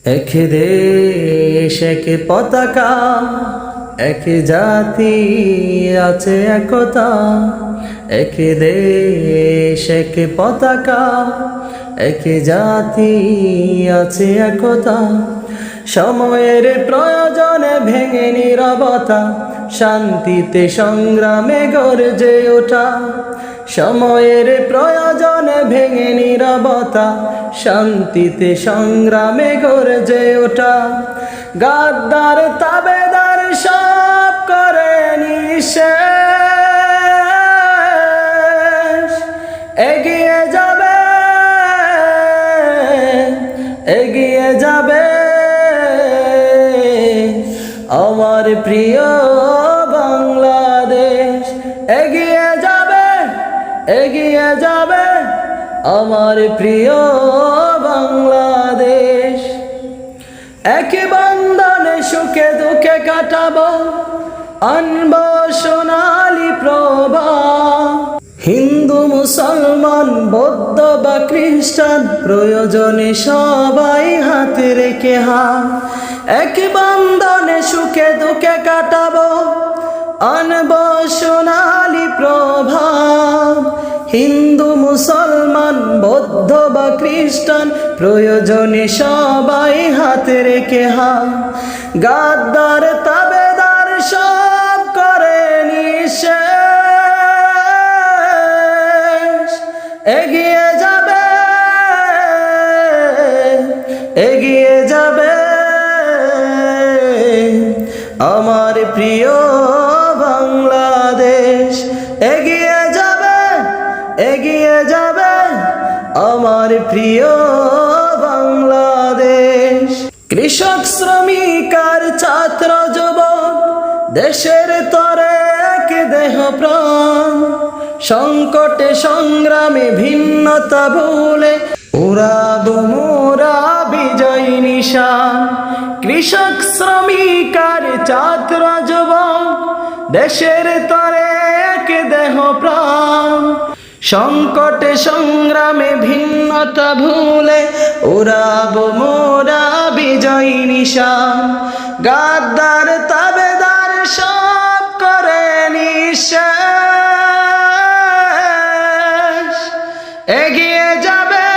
এক দেশ এক পতাকা, এক জাতি আছে একতা। এক দেশ এক পতাকা, এক জাতি আছে একতা। সময়ের প্রয়োজনে ভেঙে নীরবতা, শান্তিতে সংগ্রামে গর্জে ওঠা। সময়ের প্রয়োজনে ভেঙে নীরবতা, শান্তিতে সংগ্রামে গর্জে ওঠা। গাদ্দার তাবেদার সব করে নিঃশেষ, এগিয়ে যাবে, এগিয়ে যাবে আমার প্রিয় বাংলাদেশ। এগিয়ে যাবে, এগিয়ে যাবে আমার প্রিয় বাংলাদেশ। এক বন্ধনে সুখে দুঃখে কাটাবো, আনবো সোনালি প্রভা। হিন্দু মুসলমান বৌদ্ধ বা খ্রিস্টান, প্রয়োজনে সবাই হাতে রেখে হাত। এক বন্ধনে সুখে দুঃখে কাটাবো, আনবো সোনালি প্রভা। হিন্দু মুসলমান বৌদ্ধ বা খ্রিস্টান, প্রয়োজনে সবাই হাতে রেখে হাত। গাদ্দার তাবেদার সব করে নিঃশেষ, এগিয়ে যাবে, এগিয়ে যাবে আমার প্রিয় বাংলাদেশ। এগিয়ে যাবে, এগিয়ে যাবে আমার প্রিয় বাংলাদেশ। কৃষক শ্রমিক আর ছাত্র যুবক, দেশের তরে এক দেহ প্রাণ। সংকটে সংগ্রামে ভিন্নতা ভুলে উড়াবো মোরা বিজয় নিশান। কৃষক শ্রমিক আর ছাত্র যুবক, দেশের তরে এক দেহ প্রাণ। সংকটে সংগ্রামে ভিন্নতা ভুলে উড়াবো মোরা বিজয় নিশান। গাদ্দার তাবেদার সব করে নিঃশেষ, এগিয়ে যাবে,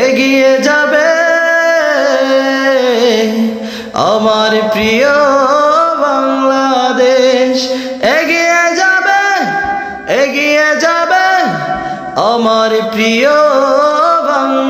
এগিয়ে যাবে আমার প্রিয় বাংলাদেশ। এগিয়ে যাবে, এগিয়ে যাবে আমার প্রিয় বাংলা।